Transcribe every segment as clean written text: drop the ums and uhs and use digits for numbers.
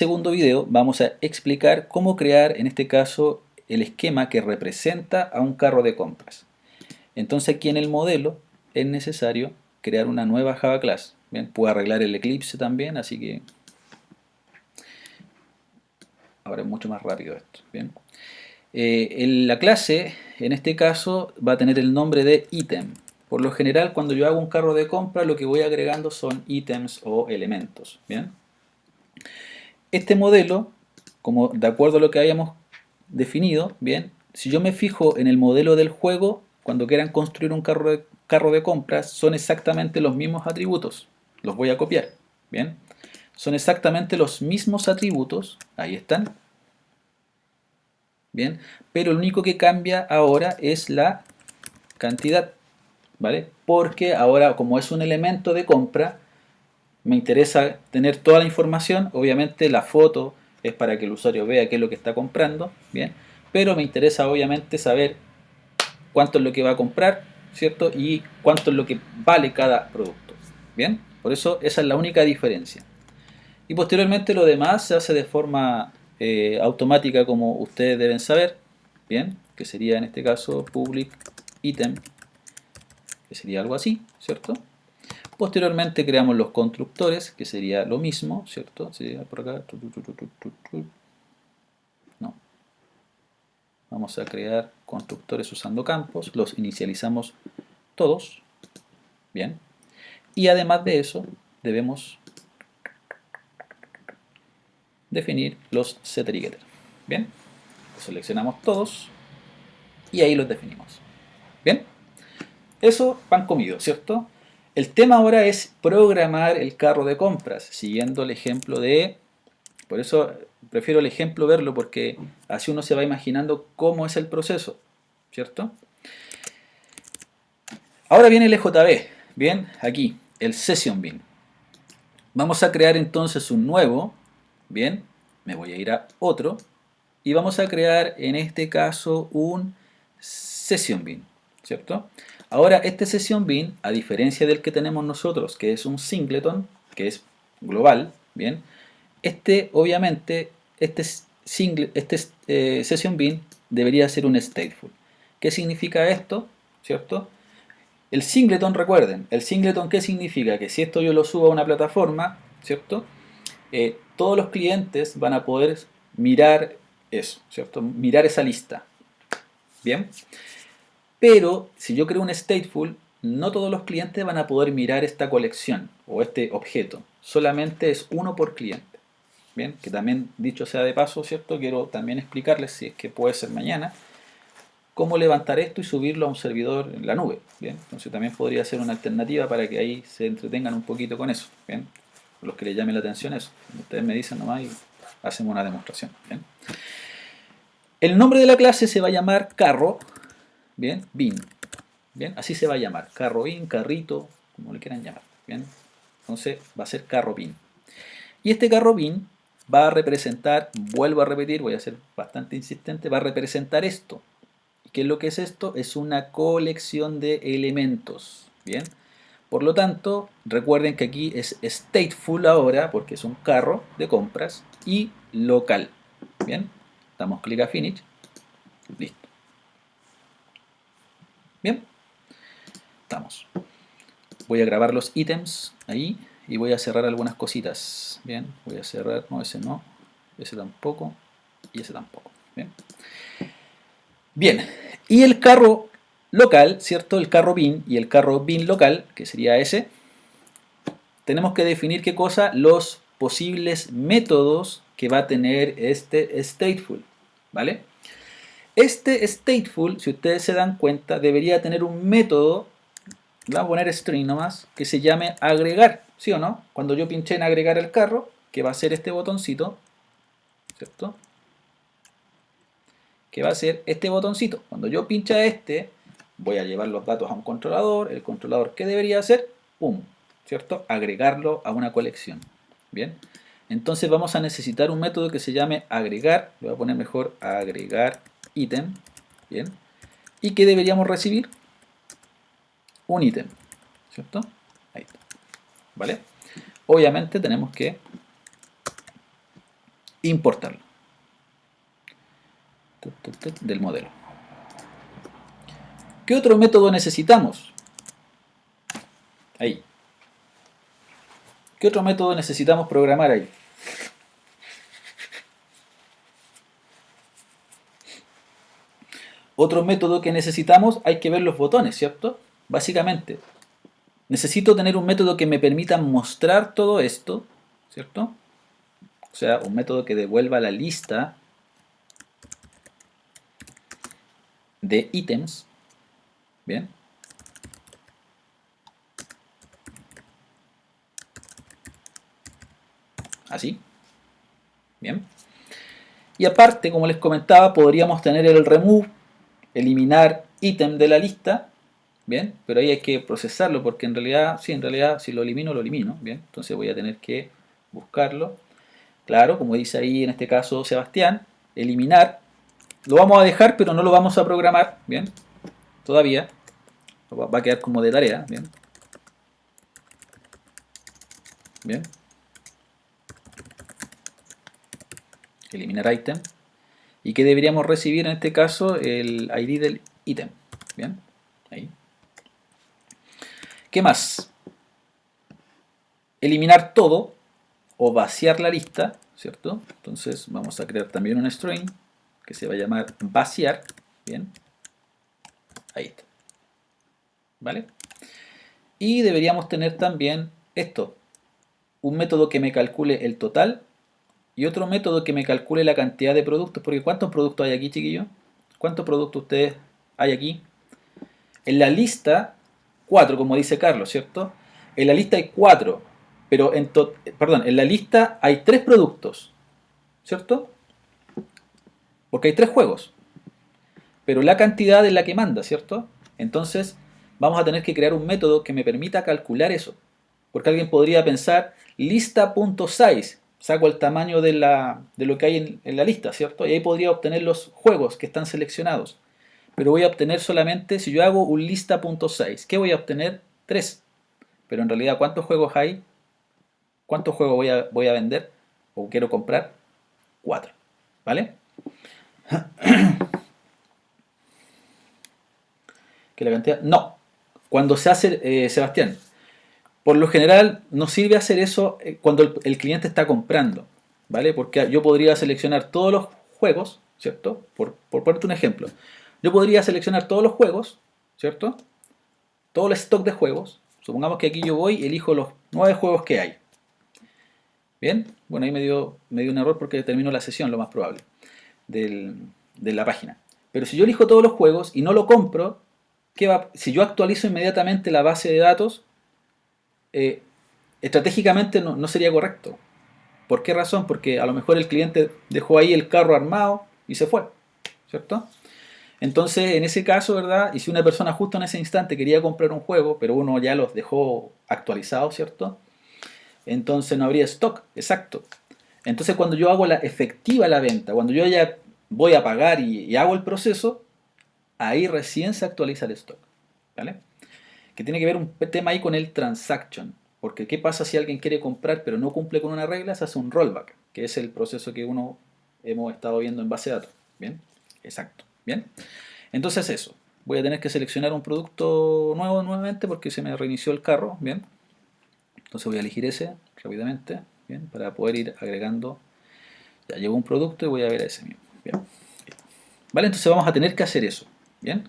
Segundo video vamos a explicar cómo crear, en este caso, el esquema que representa a un carro de compras. Entonces aquí en el modelo es necesario crear una nueva Java Class. Bien, puedo arreglar el Eclipse también, así que ahora es mucho más rápido esto. Bien. La clase, en este caso, va a tener el nombre de ítem. Por lo general, cuando yo hago un carro de compra, lo que voy agregando son ítems o elementos. Bien. Este modelo, como de acuerdo a lo que habíamos definido, bien, si yo me fijo en el modelo del juego, cuando quieran construir un carro de compras, son exactamente los mismos atributos. Los voy a copiar. Bien. Son exactamente los mismos atributos. Ahí están. Bien. Pero lo único que cambia ahora es la cantidad. ¿Vale? Porque ahora, como es un elemento de compra, me interesa tener toda la información. Obviamente la foto es para que el usuario vea qué es lo que está comprando, ¿bien? Pero me interesa obviamente saber cuánto es lo que va a comprar, ¿cierto? Y cuánto es lo que vale cada producto, ¿bien? Por eso esa es la única diferencia. Y posteriormente lo demás se hace de forma automática, como ustedes deben saber, ¿bien? Que sería en este caso public item, que sería algo así, ¿cierto? Posteriormente creamos los constructores, que sería lo mismo, ¿cierto? Sería por acá. No. Vamos a crear constructores usando campos, los inicializamos todos, bien. Y además de eso, debemos definir los setEtiqueter, bien. Los seleccionamos todos y ahí los definimos, bien. Eso, pan comido, ¿cierto? El tema ahora es programar el carro de compras, siguiendo el ejemplo de... Por eso prefiero el ejemplo verlo, porque así uno se va imaginando cómo es el proceso, ¿cierto? Ahora viene el EJB, bien, aquí, el Session Bin. Vamos a crear entonces un nuevo, bien, me voy a ir a otro, y vamos a crear en este caso un Session Bin, ¿cierto? Ahora este Session Bin, a diferencia del que tenemos nosotros, que es un singleton, que es global, bien, obviamente, Session Bin debería ser un stateful. ¿Qué significa esto? ¿Cierto? El singleton, recuerden, el singleton, ¿qué significa? Que si esto yo lo subo a una plataforma, ¿cierto? Todos los clientes van a poder mirar eso, ¿cierto? Mirar esa lista. ¿Bien? Pero si yo creo un stateful, no todos los clientes van a poder mirar esta colección o este objeto. Solamente es uno por cliente. Bien, que también, dicho sea de paso, ¿cierto? Quiero también explicarles, si es que puede ser mañana, cómo levantar esto y subirlo a un servidor en la nube. Bien, entonces también podría ser una alternativa para que ahí se entretengan un poquito con eso. Bien, los que les llame la atención eso. Ustedes me dicen nomás y hacemos una demostración. Bien. El nombre de la clase se va a llamar carro, bien, bin. Bien, así se va a llamar, carro bin, carrito, como le quieran llamar. Bien, entonces va a ser carro bin. Y este carro bin va a representar, vuelvo a repetir, voy a ser bastante insistente, va a representar esto. ¿Qué es lo que es esto? Es una colección de elementos. Bien. Por lo tanto, recuerden que aquí es stateful ahora, porque es un carro de compras, y local. Bien. Damos clic a finish. Listo. Bien. Estamos. Voy a grabar los ítems ahí y voy a cerrar algunas cositas. Bien. Voy a cerrar, no, ese tampoco y ese tampoco. Bien. Bien, y el carro local, ¿cierto? El carro bin y el carro bin local, que sería ese, tenemos que definir qué cosa, los posibles métodos que va a tener este stateful, ¿vale? Este stateful, si ustedes se dan cuenta, debería tener un método, le voy a poner string nomás, que se llame agregar, ¿sí o no? Cuando yo pinché en agregar el carro, que va a ser este botoncito, ¿cierto? Que va a ser este botoncito. Cuando yo pincha este, voy a llevar los datos a un controlador. El controlador, ¿qué debería hacer? ¡Pum! ¿Cierto? Agregarlo a una colección. Bien. Entonces vamos a necesitar un método que se llame agregar. Le voy a poner mejor agregar ítem. Bien. ¿Y qué deberíamos recibir? Un ítem. ¿Cierto? Ahí está. ¿Vale? Obviamente tenemos que importarlo del modelo. ¿Qué otro método necesitamos? Ahí. ¿Qué otro método necesitamos programar ahí? Otro método que necesitamos, hay que ver los botones, ¿cierto? Básicamente, necesito tener un método que me permita mostrar todo esto, ¿cierto? O sea, un método que devuelva la lista de ítems, ¿bien? Así, ¿bien? Y aparte, como les comentaba, podríamos tener el remove, eliminar ítem de la lista, ¿bien? Pero ahí hay que procesarlo porque en realidad, si lo elimino, ¿bien? Entonces voy a tener que buscarlo. Claro, como dice ahí en este caso Sebastián, eliminar. Lo vamos a dejar, pero no lo vamos a programar, ¿bien? Todavía. Va a quedar como de tarea, ¿bien? Bien. Eliminar item. ¿Y qué deberíamos recibir en este caso? El ID del ítem. Bien. Ahí. ¿Qué más? Eliminar todo o vaciar la lista, ¿cierto? Entonces vamos a crear también un string que se va a llamar vaciar. Bien. Ahí está. ¿Vale? Y deberíamos tener también esto. Un método que me calcule el total y otro método que me calcule la cantidad de productos. Porque ¿cuántos productos hay aquí, chiquillos? ¿Cuántos productos ustedes hay aquí? En la lista, 4, como dice Carlos, ¿cierto? En la lista hay 4, pero en la lista hay 3 productos, ¿cierto? Porque hay 3 juegos, pero la cantidad es la que manda, ¿cierto? Entonces, vamos a tener que crear un método que me permita calcular eso. Porque alguien podría pensar, lista.size, saco el tamaño de lo que hay en la lista, ¿cierto? Y ahí podría obtener los juegos que están seleccionados. Pero voy a obtener solamente, si yo hago un lista.size, ¿qué voy a obtener? 3. Pero en realidad, ¿cuántos juegos hay? ¿Cuántos juegos voy a vender? ¿O quiero comprar? 4. ¿Vale? ¿Que la cantidad? No. Cuando se hace, Sebastián, por lo general nos sirve hacer eso cuando el cliente está comprando. ¿Vale? Porque yo podría seleccionar todos los juegos, ¿cierto? Por ponerte un ejemplo. Yo podría seleccionar todos los juegos, ¿cierto? Todo el stock de juegos. Supongamos que aquí yo voy y elijo los 9 juegos que hay. Bien, bueno, ahí me dio un error porque terminó la sesión, lo más probable, de la página. Pero si yo elijo todos los juegos y no lo compro, si yo actualizo inmediatamente la base de datos, eh, estratégicamente no sería correcto. ¿Por qué razón? Porque a lo mejor el cliente dejó ahí el carro armado y se fue, ¿cierto? Entonces, en ese caso, ¿verdad? Y si una persona justo en ese instante quería comprar un juego, pero uno ya los dejó actualizados, ¿cierto? Entonces no habría stock, exacto. Entonces cuando yo hago efectiva la venta, cuando yo ya voy a pagar y hago el proceso, ahí recién se actualiza el stock. ¿Vale? Que tiene que ver un tema ahí con el transaction. Porque ¿qué pasa si alguien quiere comprar pero no cumple con una regla? Se hace un rollback, que es el proceso que uno hemos estado viendo en base de datos. ¿Bien? Exacto. ¿Bien? Entonces eso. Voy a tener que seleccionar un producto nuevo nuevamente porque se me reinició el carro. ¿Bien? Entonces voy a elegir ese rápidamente, bien, para poder ir agregando. Ya llegó un producto y voy a ver a ese mismo. Bien. Vale, entonces vamos a tener que hacer eso. Bien.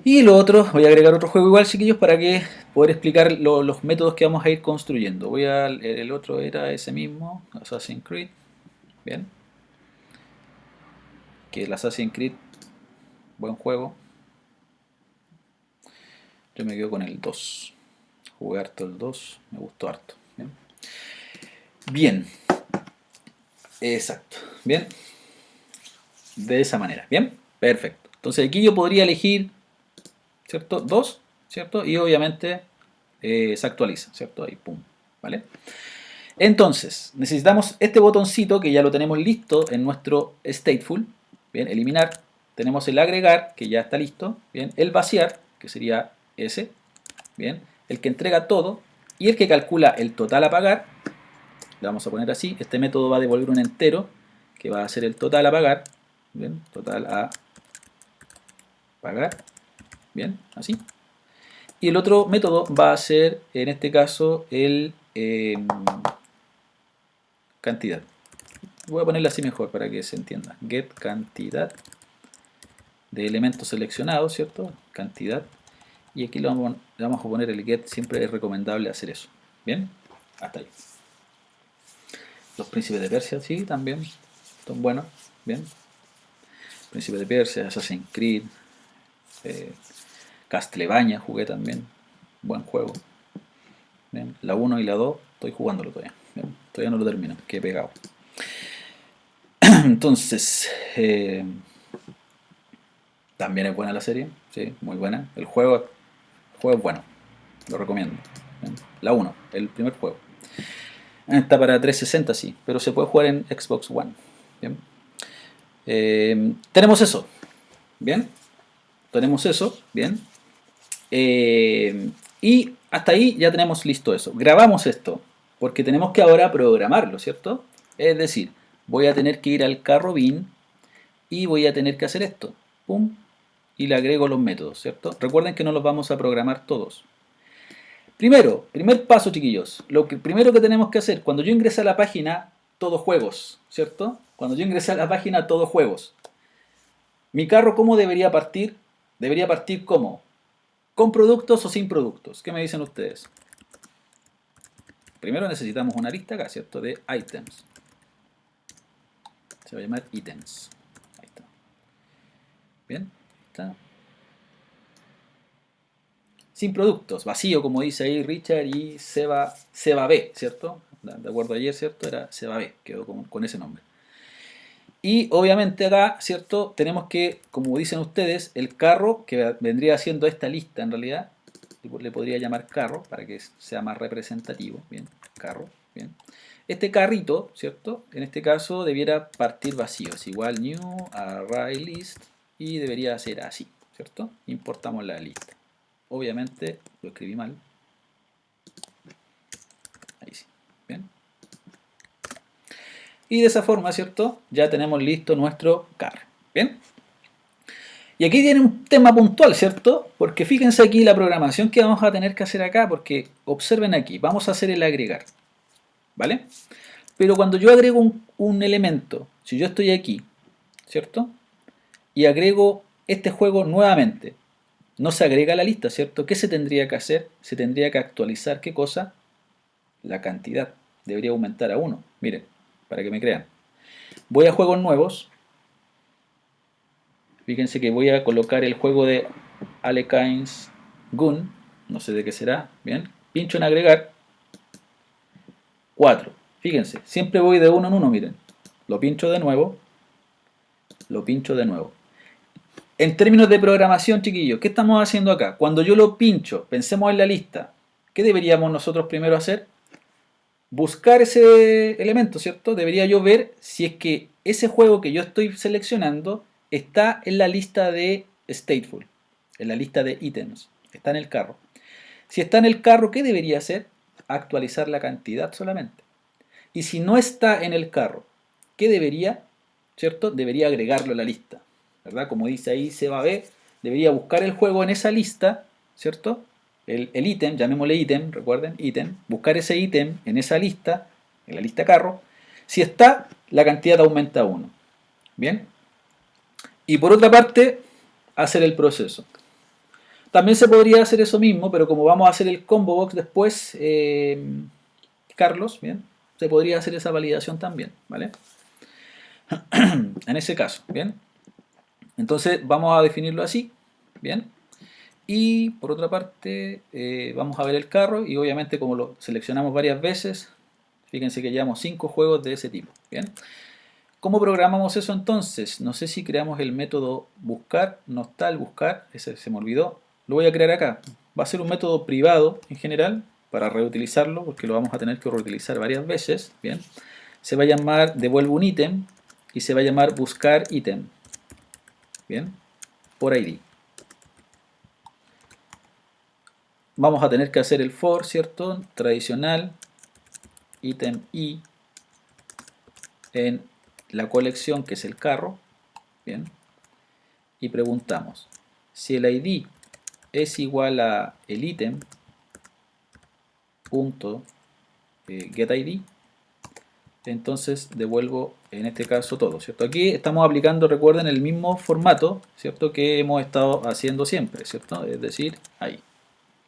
Y lo otro, voy a agregar otro juego igual, chiquillos, para que poder explicar los métodos que vamos a ir construyendo. El otro era ese mismo, Assassin's Creed. Bien. Que el Assassin's Creed, buen juego. Yo me quedo con el 2. Jugué harto el 2, me gustó harto. Bien. Bien. Exacto. Bien. De esa manera. Bien. Perfecto. Entonces aquí yo podría elegir, ¿cierto? 2, ¿cierto? Y obviamente se actualiza, ¿cierto? Ahí, pum. ¿Vale? Entonces, necesitamos este botoncito que ya lo tenemos listo en nuestro stateful. Bien, eliminar. Tenemos el agregar, que ya está listo. Bien, el vaciar, que sería ese. Bien, el que entrega todo. Y el que calcula el total a pagar. le vamos a poner así. Este método va a devolver un entero, que va a ser el total a pagar. Bien, total a pagar. Bien, así. Y el otro método va a ser, en este caso, el cantidad. Voy a ponerle así mejor para que se entienda. Get cantidad de elementos seleccionados, ¿cierto? Cantidad. Y aquí le vamos a poner el get, siempre es recomendable hacer eso. Bien, hasta ahí. Los príncipes de Persia, sí, también son buenos. Bien. Príncipe de Persia, Assassin's Creed, Castlevania jugué también. Buen juego. Bien. La 1 y la 2 estoy jugándolo todavía. Bien. Todavía no lo termino, quedé pegado. Entonces, también es buena la serie, sí, muy buena. El juego es bueno, lo recomiendo. Bien. La 1, el primer juego. Está para 360, sí, pero se puede jugar en Xbox One. Bien. Tenemos eso. Bien. Tenemos eso. Bien. Y hasta ahí ya tenemos listo eso. Grabamos esto, porque tenemos que ahora programarlo, ¿cierto? Es decir, voy a tener que ir al carro bin y voy a tener que hacer esto. Pum. Y le agrego los métodos, ¿cierto? Recuerden que no los vamos a programar todos. Primero, primer paso, chiquillos. Primero que tenemos que hacer, cuando yo ingresé a la página, todos juegos, ¿cierto? Cuando yo ingresé a la página, todos juegos. Mi carro, ¿cómo debería partir? Debería partir ¿cómo? ¿Con productos o sin productos? ¿Qué me dicen ustedes? Primero necesitamos una lista acá, ¿cierto? De items. Se va a llamar items. Ahí está. Bien, ahí está. Sin productos, vacío, como dice ahí Richard, y Seba B, ¿cierto? De acuerdo a ayer, ¿cierto? Era Seba B, quedó con ese nombre. Y obviamente acá, ¿cierto? Tenemos que, como dicen ustedes, el carro, que vendría siendo esta lista en realidad, le podría llamar carro para que sea más representativo, bien, carro, bien. Este carrito, ¿cierto? En este caso debiera partir vacío, es igual new array list y debería ser así, ¿cierto? Importamos la lista. Obviamente lo escribí mal. Ahí sí, bien. Y de esa forma, ¿cierto? Ya tenemos listo nuestro carro. ¿Bien? Y aquí tiene un tema puntual, ¿cierto? Porque fíjense aquí la programación que vamos a tener que hacer acá, porque observen aquí, vamos a hacer el agregar. ¿Vale? Pero cuando yo agrego un elemento, si yo estoy aquí, ¿cierto? Y agrego este juego nuevamente, no se agrega a la lista, ¿cierto? ¿Qué se tendría que hacer? Se tendría que actualizar, ¿qué cosa? La cantidad. Debería aumentar a 1. Miren, para que me crean. Voy a juegos nuevos. Fíjense que voy a colocar el juego de Alekhines Gun. No sé de qué será. Bien. Pincho en agregar. 4. Fíjense, siempre voy de uno en uno, miren. Lo pincho de nuevo. Lo pincho de nuevo. En términos de programación, chiquillos, ¿qué estamos haciendo acá? Cuando yo lo pincho, pensemos en la lista. ¿Qué deberíamos nosotros primero hacer? Buscar ese elemento, ¿cierto? Debería yo ver si es que ese juego que yo estoy seleccionando está en la lista de stateful, en la lista de ítems, está en el carro. Si está en el carro, ¿qué debería hacer? Actualizar la cantidad solamente. Y si no está en el carro, ¿qué debería? ¿Cierto? Debería agregarlo a la lista, ¿verdad? Como dice ahí Seba B, debería buscar el juego en esa lista, ¿cierto? El ítem, llamémosle ítem, recuerden, ítem, buscar ese ítem en esa lista, en la lista carro. Si está, la cantidad aumenta a 1. ¿Bien? Y por otra parte, hacer el proceso. También se podría hacer eso mismo, pero como vamos a hacer el combo box después, Carlos, ¿bien? Se podría hacer esa validación también, ¿vale? En ese caso, ¿bien? Entonces vamos a definirlo así, ¿bien? Y por otra parte, vamos a ver el carro y obviamente como lo seleccionamos varias veces, fíjense que llevamos 5 juegos de ese tipo, ¿bien? ¿Cómo programamos eso entonces? No sé si creamos el método buscar, no está el buscar, ese se me olvidó, lo voy a crear acá. Va a ser un método privado en general para reutilizarlo porque lo vamos a tener que reutilizar varias veces, ¿bien? Se va a llamar devuelve un ítem y se va a llamar buscar ítem, ¿bien? Por ID. Vamos a tener que hacer el for, ¿cierto? Tradicional, ítem i, en la colección que es el carro, bien, y preguntamos si el ID es igual a el ítem punto getID, entonces devuelvo en este caso todo, ¿cierto? Aquí estamos aplicando, recuerden, el mismo formato, ¿cierto? Que hemos estado haciendo siempre, ¿cierto? Es decir, ahí,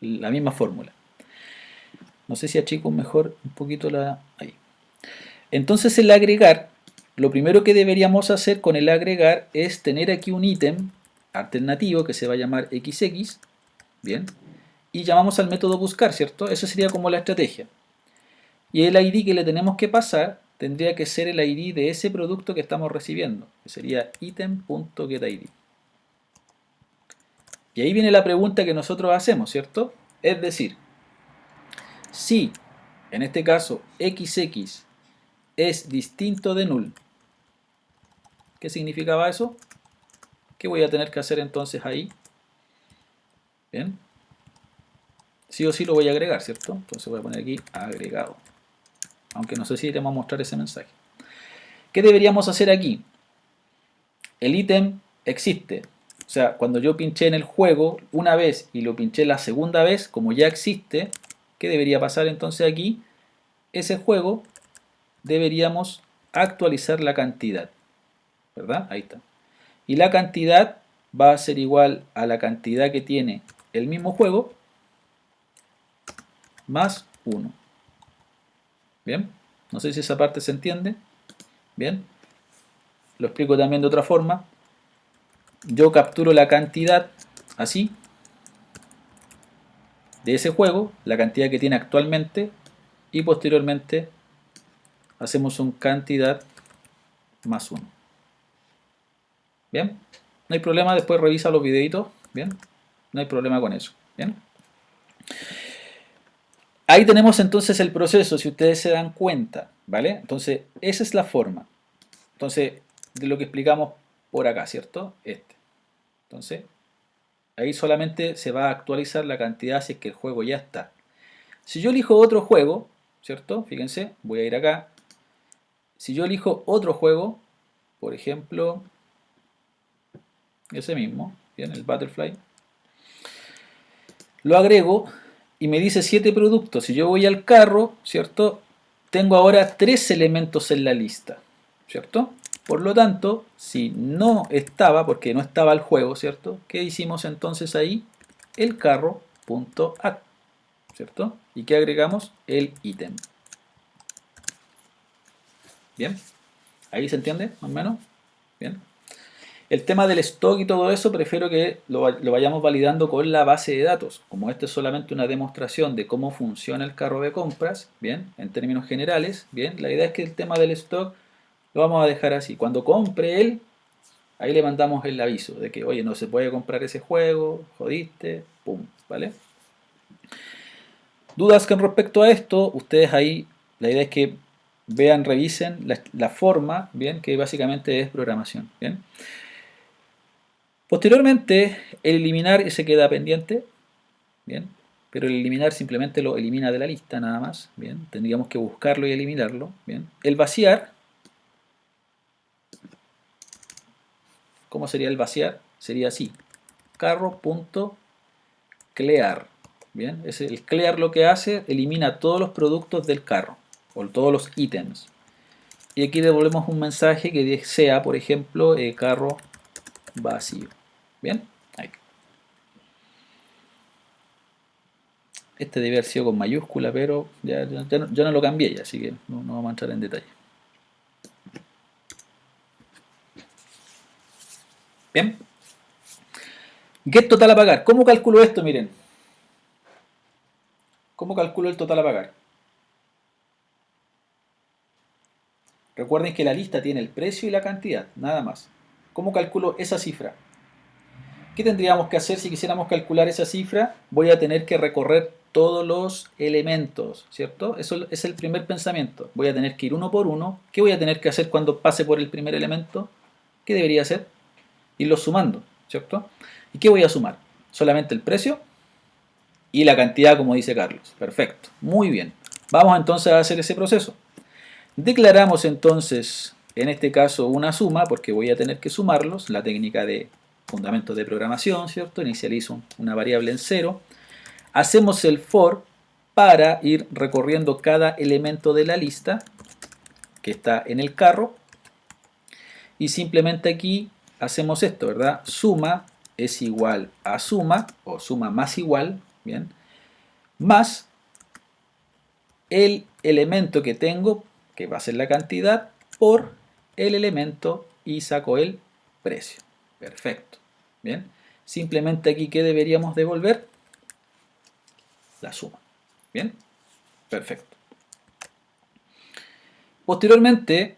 la misma fórmula. No sé si achico mejor un poquito la... ahí. Entonces el agregar, lo primero que deberíamos hacer con el agregar es tener aquí un ítem alternativo que se va a llamar XX, bien, y llamamos al método buscar, ¿cierto? Esa sería como la estrategia. Y el ID que le tenemos que pasar tendría que ser el ID de ese producto que estamos recibiendo, que sería item.getID. Y ahí viene la pregunta que nosotros hacemos, ¿cierto? Es decir, si en este caso XX es distinto de null, ¿qué significaba eso? ¿Qué voy a tener que hacer entonces ahí? Bien. Sí o sí lo voy a agregar, ¿cierto? Entonces voy a poner aquí agregado. Aunque no sé si iremos a mostrar ese mensaje. ¿Qué deberíamos hacer aquí? El ítem existe. O sea, cuando yo pinché en el juego una vez y lo pinché la segunda vez, como ya existe, ¿qué debería pasar entonces aquí? Ese juego deberíamos actualizar la cantidad. ¿Verdad? Ahí está. Y la cantidad va a ser igual a la cantidad que tiene el mismo juego más 1. ¿Bien? No sé si esa parte se entiende. ¿Bien? Lo explico también de otra forma. Yo capturo la cantidad así de ese juego, la cantidad que tiene actualmente, y posteriormente hacemos un cantidad más 1. ¿Bien? No hay problema, después revisa los videitos. ¿Bien? No hay problema con eso. ¿Bien? Ahí tenemos entonces el proceso, si ustedes se dan cuenta, ¿vale? Entonces, esa es la forma. Entonces, de lo que explicamos por acá, ¿cierto? Entonces, ahí solamente se va a actualizar la cantidad si es que el juego ya está. Si yo elijo otro juego, ¿cierto? Fíjense, voy a ir acá. Si yo elijo otro juego, por ejemplo, ese mismo, bien, el Butterfly, lo agrego y me dice 7 productos. Si yo voy al carro, ¿cierto? Tengo ahora 3 elementos en la lista, ¿cierto? Por lo tanto, si no estaba, porque no estaba el juego, ¿cierto? ¿Qué hicimos entonces ahí? El carro.add, ¿cierto? ¿Y qué agregamos? El ítem. ¿Bien? ¿Ahí se entiende, más o menos? ¿Bien? El tema del stock y todo eso prefiero que lo vayamos validando con la base de datos. Como esto es solamente una demostración de cómo funciona el carro de compras, bien, en términos generales, bien, la idea es que el tema del stock lo vamos a dejar así. Cuando compre él, ahí le mandamos el aviso de que, oye, no se puede comprar ese juego, jodiste, pum, ¿vale? Dudas con respecto a esto, ustedes ahí, la idea es que vean, revisen la forma, bien, que básicamente es programación, bien. Posteriormente, el eliminar se queda pendiente, bien, pero el eliminar simplemente lo elimina de la lista, nada más, bien, tendríamos que buscarlo y eliminarlo, bien. El vaciar, ¿cómo sería el vaciar? Sería así, carro.clear, bien, el clear lo que hace, elimina todos los productos del carro, o todos los ítems, y aquí devolvemos un mensaje que sea, por ejemplo, carro vacío, bien, ahí. Este debe haber sido con mayúscula, pero ya no lo cambié ya, así que no vamos a entrar en detalle. Bien. Get total a pagar. ¿Cómo calculo esto? Miren. ¿Cómo calculo el total a pagar? Recuerden que la lista tiene el precio y la cantidad, nada más. ¿Cómo calculo esa cifra? ¿Qué tendríamos que hacer si quisiéramos calcular esa cifra? Voy a tener que recorrer todos los elementos, ¿cierto? Eso es el primer pensamiento. Voy a tener que ir uno por uno. ¿Qué voy a tener que hacer cuando pase por el primer elemento? ¿Qué debería hacer? Irlo sumando, ¿cierto? ¿Y qué voy a sumar? Solamente el precio y la cantidad, como dice Carlos. Perfecto, muy bien. Vamos entonces a hacer ese proceso. Declaramos entonces en este caso una suma, porque voy a tener que sumarlos, la técnica de fundamentos de programación, ¿cierto? Inicializo una variable en cero. Hacemos el for para ir recorriendo cada elemento de la lista que está en el carro. Y simplemente aquí hacemos esto, ¿verdad? Suma es igual a suma, o suma más igual, ¿bien? Más el elemento que tengo, que va a ser la cantidad, por el elemento y saco el precio. Perfecto. Bien. Simplemente aquí, ¿qué deberíamos devolver? La suma. Bien. Perfecto. Posteriormente,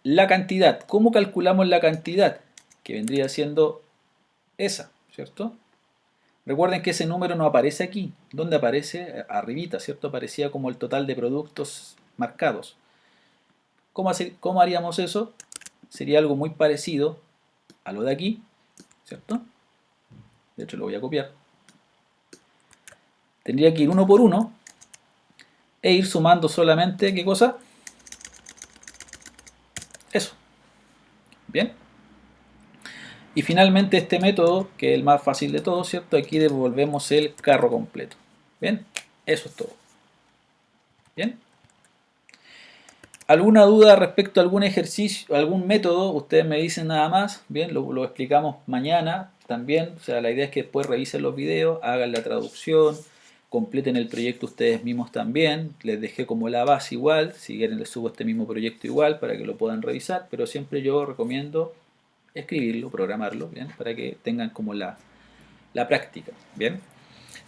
la cantidad. ¿Cómo calculamos la cantidad? Que vendría siendo esa, ¿cierto? Recuerden que ese número no aparece aquí. ¿Dónde aparece? Arribita, ¿cierto? Aparecía como el total de productos marcados. ¿Cómo haríamos eso? Sería algo muy parecido a lo de aquí, ¿cierto? De hecho lo voy a copiar. Tendría que ir uno por uno e ir sumando solamente, ¿qué cosa? Eso. Bien. Y finalmente este método, que es el más fácil de todos, ¿cierto? Aquí devolvemos el carro completo. Bien. Eso es todo. Bien. ¿Alguna duda respecto a algún ejercicio, algún método? Ustedes me dicen nada más. Bien, lo explicamos mañana también. O sea, la idea es que después revisen los videos, hagan la traducción, completen el proyecto ustedes mismos también. Les dejé como la base igual. Si quieren les subo este mismo proyecto igual para que lo puedan revisar. Pero siempre yo recomiendo escribirlo, programarlo, ¿bien? Para que tengan como la práctica. Bien.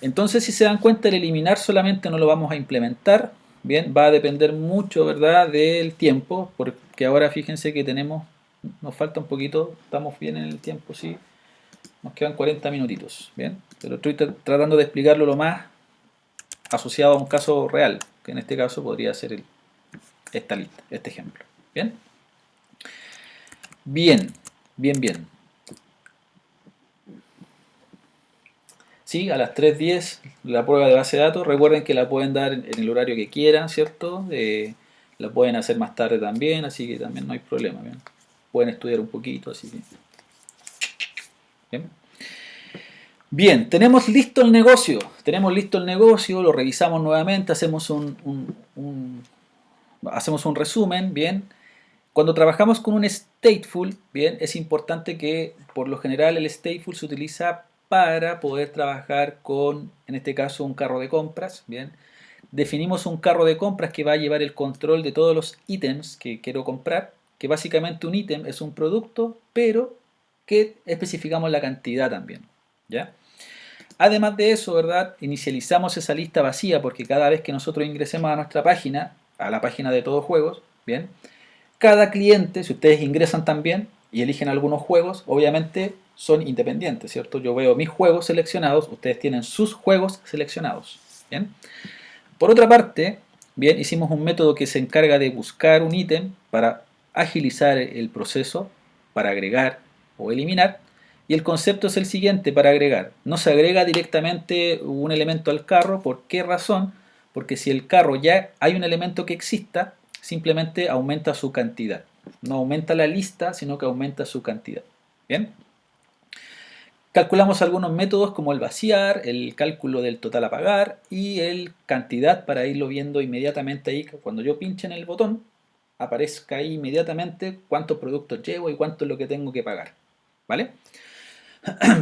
Entonces, si se dan cuenta, el eliminar solamente no lo vamos a implementar. Bien, va a depender mucho, ¿verdad?, del tiempo, porque ahora fíjense que nos falta un poquito, estamos bien en el tiempo, sí, nos quedan 40 minutitos, bien, pero estoy tratando de explicarlo lo más asociado a un caso real, que en este caso podría ser esta lista, este ejemplo, bien. Bien, bien, bien. Sí, a las 3:10 la prueba de base de datos. Recuerden que la pueden dar en el horario que quieran, ¿cierto? La pueden hacer más tarde también, así que también no hay problema. ¿Bien? Pueden estudiar un poquito, así que. Bien. Bien, tenemos listo el negocio. Tenemos listo el negocio, lo revisamos nuevamente, hacemos hacemos un resumen, bien. Cuando trabajamos con un stateful, bien, es importante que por lo general el stateful se utiliza para poder trabajar con, en este caso, un carro de compras, bien. Definimos un carro de compras que va a llevar el control de todos los ítems que quiero comprar, que básicamente un ítem es un producto, pero que especificamos la cantidad también, ¿ya? Además de eso, ¿verdad? Inicializamos esa lista vacía porque cada vez que nosotros ingresemos a nuestra página, a la página de todos juegos, bien, cada cliente, si ustedes ingresan también y eligen algunos juegos, obviamente son independientes, ¿cierto? Yo veo mis juegos seleccionados, ustedes tienen sus juegos seleccionados, ¿bien? Por otra parte, bien, hicimos un método que se encarga de buscar un ítem para agilizar el proceso, para agregar o eliminar. Y el concepto es el siguiente para agregar. No se agrega directamente un elemento al carro. ¿Por qué razón? Porque si el carro ya hay un elemento que exista, simplemente aumenta su cantidad. No aumenta la lista, sino que aumenta su cantidad. ¿Bien? Calculamos algunos métodos como el vaciar, el cálculo del total a pagar y el cantidad para irlo viendo inmediatamente ahí. Cuando yo pinche en el botón, aparezca ahí inmediatamente cuántos productos llevo y cuánto es lo que tengo que pagar. ¿Vale?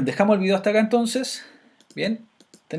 Dejamos el video hasta acá entonces. Bien.